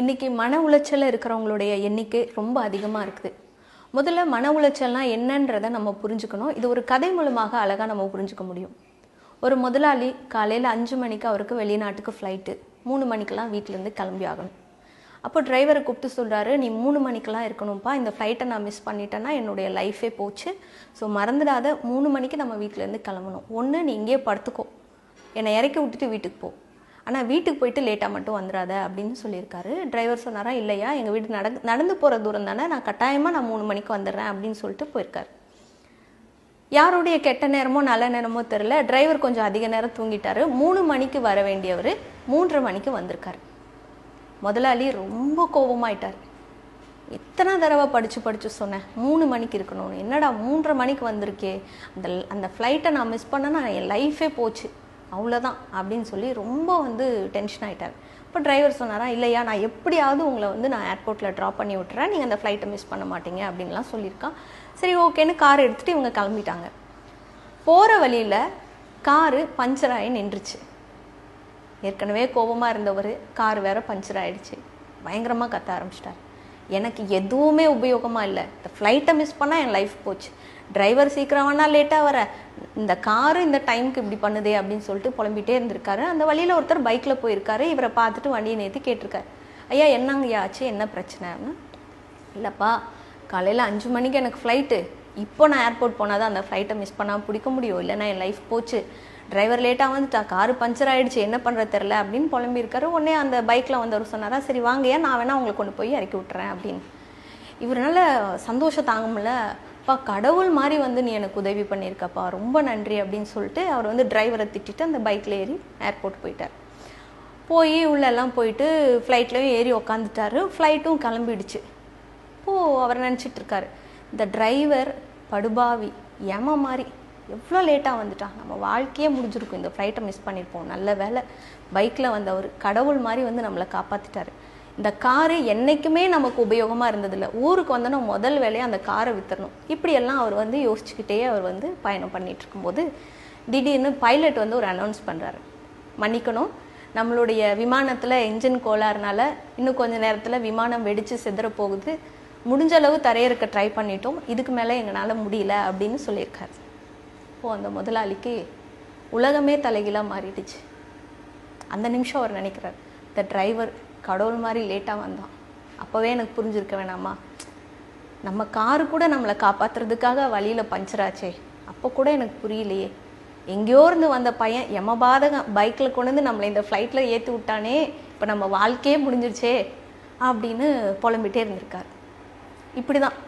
இன்றைக்கி மன உளைச்சலில் இருக்கிறவங்களுடைய எண்ணிக்கை ரொம்ப அதிகமாக இருக்குது. முதல்ல மன உளைச்சல்னால் என்னன்றதை நம்ம புரிஞ்சுக்கணும். இது ஒரு கதை மூலமாக அழகாக நம்ம புரிஞ்சுக்க முடியும். ஒரு முதலாளி காலையில் 5 மணிக்கு அவருக்கு வெளிநாட்டுக்கு ஃப்ளைட்டு, 3 மணிக்கெலாம் வீட்டிலேருந்து கிளம்பி ஆகணும். அப்போ டிரைவரை கூப்பிட்டு சொல்கிறாரு, நீ 3 மணிக்கெலாம் இருக்கணும்ப்பா, இந்த ஃப்ளைட்டை நான் மிஸ் பண்ணிட்டேன்னா என்னுடைய லைஃபே போச்சு. ஸோ மறந்துடாத, 3 மணிக்கு நம்ம வீட்டிலேருந்து கிளம்பணும். ஒன்று நீ இங்கேயே படுத்துக்கோ, என்னை இறக்கி விட்டுட்டு வீட்டுக்கு போ, ஆனால் வீட்டுக்கு போயிட்டு லேட்டாக மட்டும் வந்துடாத அப்படின்னு சொல்லியிருக்காரு. டிரைவர் சொன்னாரா, இல்லையா எங்கள் வீட்டு நடந்து போகிற தூரம் தானே, நான் கட்டாயமாக 3 மணிக்கு வந்துடுறேன் அப்படின்னு சொல்லிட்டு போயிருக்காரு. யாருடைய கெட்ட நேரமோ நல்ல நேரமோ தெரில, டிரைவர் கொஞ்சம் அதிக நேரம் தூங்கிட்டாரு. 3 மணிக்கு வர வேண்டியவர் 3:30 மணிக்கு வந்திருக்காரு. முதலாளி ரொம்ப கோபமாயிட்டார். எத்தனை தடவை படித்து சொன்னேன் 3 மணிக்கு இருக்கணும்னு, என்னடா 3:30 மணிக்கு வந்திருக்கே, அந்த ஃப்ளைட்டை நான் மிஸ் பண்ணேன்னா என் லைஃபே போச்சு, அவ்வளோதான் அப்படின்னு சொல்லி ரொம்ப டென்ஷன் ஆகிட்டார். இப்போ டிரைவர் சொன்னாரா, இல்லையா நான் எப்படியாவது உங்களை நான் ஏர்போர்ட்டில் ட்ராப் பண்ணி விட்டுறேன், நீங்கள் அந்த ஃப்ளைட்டை மிஸ் பண்ண மாட்டீங்க அப்படின்லாம் சொல்லியிருக்கான். சரி ஓகேன்னு கார் எடுத்துகிட்டு இவங்க கிளம்பிட்டாங்க. போகிற வழியில் காரு பஞ்சர் ஆகி நின்றுச்சு. ஏற்கனவே கோபமாக இருந்தவர், கார் வேற பஞ்சர் ஆகிடுச்சு. பயங்கரமாக கத்த ஆரம்பிச்சிட்டார். எனக்கு எதுவுமே உபயோகமாக இல்லை, இந்த ஃப்ளைட்டை மிஸ் பண்ணால் என் லைஃப் போச்சு, டிரைவர் சீக்கிரம் வேணால் லேட்டாக வர, இந்த காரு இந்த டைமுக்கு இப்படி பண்ணுதே அப்படின்னு சொல்லிட்டு புலம்பிகிட்டே இருந்திருக்காரு. அந்த வழியில் ஒருத்தர் பைக்கில் போயிருக்காரு. இவரை பார்த்துட்டு வண்டியை நிறுத்தி கேட்டிருக்காரு, ஐயா என்னங்கய்யா ஆச்சு, என்ன பிரச்சனைன்னு. இல்லைப்பா, காலையில் 5 மணிக்கு எனக்கு ஃப்ளைட்டு, இப்போ நான் ஏர்போர்ட் போனால் தான் அந்த ஃப்ளைட்டை மிஸ் பண்ணாமல் பிடிக்க முடியும், இல்லைன்னா என் லைஃப் போச்சு, டிரைவர் லேட்டாக வந்துட்டா, காரு பஞ்சர் ஆகிடுச்சு, என்ன பண்ணுறது தெரில அப்படின்னு புலம்பியிருக்காரு. உடனே அந்த பைக்கில் வந்தவர் சொன்னாரா, சரி வாங்கய்யா நான் வேணா உங்களை கொண்டு போய் இறக்கி விட்டுறேன் அப்படின்னு. இவரால் சந்தோஷம் தாங்க முடியல. அப்பா கடவுள் மாதிரி நீ எனக்கு உதவி பண்ணியிருக்கப்பா, ரொம்ப நன்றி அப்படின்னு சொல்லிட்டு அவர் டிரைவரை திட்டிட்டு அந்த பைக்கில் ஏறி ஏர்போர்ட் போயிட்டார். போய் உள்ளெல்லாம் போயிட்டு ஃப்ளைட்லேயும் ஏறி உக்காந்துட்டாரு. ஃப்ளைட்டும் கிளம்பிடுச்சு. இப்போது அவர் நினச்சிட்ருக்காரு, இந்த டிரைவர் படுபாவி ஏமா மாதிரி எவ்வளோ லேட்டாக வந்துட்டான், நம்ம வாழ்க்கையே முடிஞ்சிருக்கும், இந்த ஃப்ளைட்டை மிஸ் பண்ணியிருப்போம், நல்ல வேலை பைக்கில் வந்தவர் கடவுள் மாதிரி நம்மளை காப்பாற்றிட்டாரு. இந்த காரு என்றைக்குமே நமக்கு உபயோகமாக இருந்ததில்லை, ஊருக்கு வந்தோன்னா முதல் வேலையை அந்த காரை விற்றுறணும். இப்படியெல்லாம் அவர் யோசிச்சுக்கிட்டே அவர் பயணம் பண்ணிகிட்டு இருக்கும்போது திடீர்னு பைலட் ஒரு அனௌன்ஸ் பண்ணுறாரு, மன்னிக்கணும், நம்மளுடைய விமானத்தில் என்ஜின் கோளாறுனால இன்னும் கொஞ்சம் நேரத்தில் விமானம் வெடித்து சிதற போகுது, முடிஞ்ச அளவு தரையிறக்க ட்ரை பண்ணிட்டோம், இதுக்கு மேலே எங்களால் முடியல அப்படின்னு சொல்லியிருக்காரு. இப்போது அந்த முதலாளிக்கு உலகமே தலைகீழாக மாறிடுச்சு. அந்த நிமிஷம் அவர் நினைக்கிறார், இந்த டிரைவர் கடவுள் மாதிரி லேட்டாக வந்தான், அப்போவே எனக்கு புரிஞ்சிருக்க வேணாமா, நம்ம காரு கூட நம்மளை காப்பாற்றுறதுக்காக வழியில் பஞ்சராச்சே, அப்போ கூட எனக்கு புரியலையே, எங்கேயோ இருந்து வந்த பையன் யமபாதகம் பைக்கில் கொண்டு நம்மளை இந்த ஃப்ளைட்டில் ஏற்றி விட்டானே, இப்போ நம்ம வாழ்க்கையே முடிஞ்சிருச்சே அப்படின்னு புலம்பிகிட்டே இருந்திருக்கார். இப்படி தான்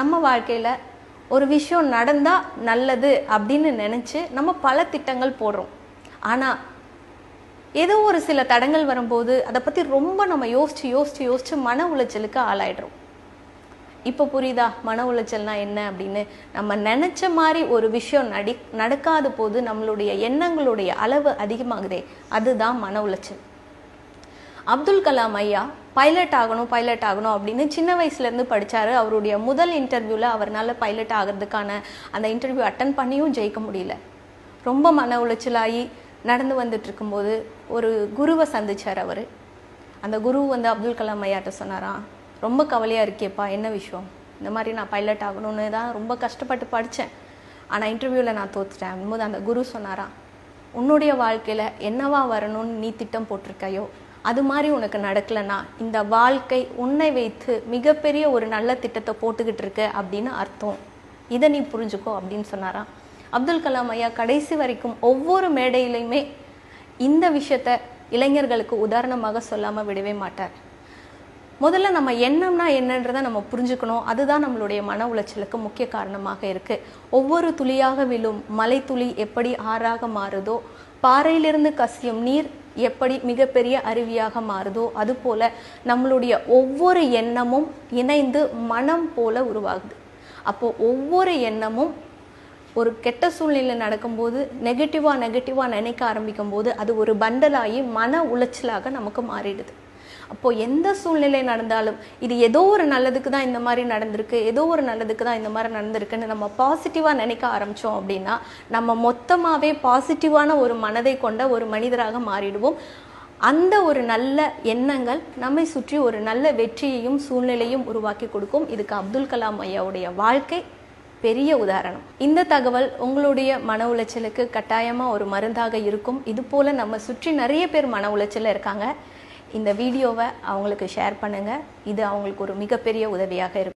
நம்ம வாழ்க்கையில் ஒரு விஷயம் நடந்தால் நல்லது அப்படின்னு நினச்சி நம்ம பல திட்டங்கள் போடுறோம். ஆனால் ஏதோ ஒரு சில தடங்கள் வரும்போது அதை பற்றி ரொம்ப நம்ம யோசித்து மன உளைச்சலுக்கு ஆளாயிடுறோம். இப்போ புரியுதா மன உளைச்சல்னா என்ன அப்படின்னு? நம்ம நினச்ச மாதிரி ஒரு விஷயம் நடக்காத போது நம்மளுடைய எண்ணங்களுடைய அளவு அதிகமாகுதே, அதுதான் மன உளைச்சல். அப்துல் கலாம் ஐயா பைலட் ஆகணும் அப்படின்னு சின்ன வயசுலேருந்து படித்தார். அவருடைய முதல் இன்டர்வியூவில் அவரால் பைலட் ஆகிறதுக்கான அந்த இன்டர்வியூ அட்டன் பண்ணியும் ஜெயிக்க முடியல. ரொம்ப மன உளைச்சலாகி நடந்து வந்துட்டு இருக்கும்போது ஒரு குருவை சந்திச்சார் அவர். அந்த குரு அப்துல் கலாம் ஐயாட்ட சொன்னாராம், ரொம்ப கவலையாக இருக்கேப்பா, என்ன விஷயம்? இந்த மாதிரி நான் பைலட் ஆகணும்னு தான் ரொம்ப கஷ்டப்பட்டு படித்தேன், ஆனால் இன்டர்வியூவில் நான் தோத்துட்டேன் அப்படின்போது அந்த குரு சொன்னாராம், உன்னுடைய வாழ்க்கையில் என்னவா வரணும்னு நீ திட்டம் போட்டிருக்கையோ அது மாதிரி உனக்கு நடக்கலைன்னா இந்த வாழ்க்கை உன்னை வைத்து மிகப்பெரிய ஒரு நல்ல திட்டத்தை போட்டுக்கிட்டு இருக்க அப்படின்னு அர்த்தம், இதை நீ புரிஞ்சுக்கோ அப்படின்னு சொன்னாராம். அப்துல் கலாம் ஐயா கடைசி வரைக்கும் ஒவ்வொரு மேடையிலையுமே இந்த விஷயத்த இளைஞர்களுக்கு உதாரணமாக சொல்லாமல் விடவே மாட்டார். முதல்ல நம்ம எண்ணம்னா என்னன்றதை நம்ம புரிஞ்சுக்கணும். அதுதான் நம்மளுடைய மன உளைச்சலுக்கு முக்கிய காரணமாக இருக்குது. ஒவ்வொரு துளியாக விழும் மலை துளி எப்படி ஆறாக மாறுதோ, பாறையிலிருந்து கசியும் நீர் எப்படி மிகப்பெரிய அருவியாக மாறுதோ, அதுபோல் நம்மளுடைய ஒவ்வொரு எண்ணமும் இணைந்து மனம் போல உருவாகுது. அப்போது ஒவ்வொரு எண்ணமும் ஒரு கெட்ட சூழ்நிலை நடக்கும்போது நெகட்டிவாக நினைக்க ஆரம்பிக்கும் போது அது ஒரு பண்டலாகி மன உளைச்சலாக நமக்கு மாறிடுது. அப்போது எந்த சூழ்நிலை நடந்தாலும் இது ஏதோ ஒரு நல்லதுக்கு தான் இந்த மாதிரி நடந்திருக்கு, ஏதோ ஒரு நல்லதுக்கு தான் இந்த மாதிரி நடந்திருக்குன்னு நம்ம பாசிட்டிவாக நினைக்க ஆரம்பித்தோம் அப்படின்னா நம்ம மொத்தமாகவே பாசிட்டிவான ஒரு மனதை கொண்ட ஒரு மனிதராக மாறிடுவோம். அந்த ஒரு நல்ல எண்ணங்கள் நம்மை சுற்றி ஒரு நல்ல வெற்றியையும் சூழ்நிலையும் உருவாக்கி கொடுக்கும். இதுக்கு அப்துல் கலாம் ஐயாவுடைய வாழ்க்கை பெரிய உதாரணம். இந்த தகவல் உங்களுடைய மன உளைச்சலுக்கு கட்டாயமாக ஒரு மருந்தாக இருக்கும். இது போல் நம்ம சுற்றி நிறைய பேர் மன உளைச்சலில் இருக்காங்க. இந்த வீடியோவை அவங்களுக்கு ஷேர் பண்ணுங்கள். இது அவங்களுக்கு ஒரு மிகப்பெரிய உதவியாக இருக்கும்.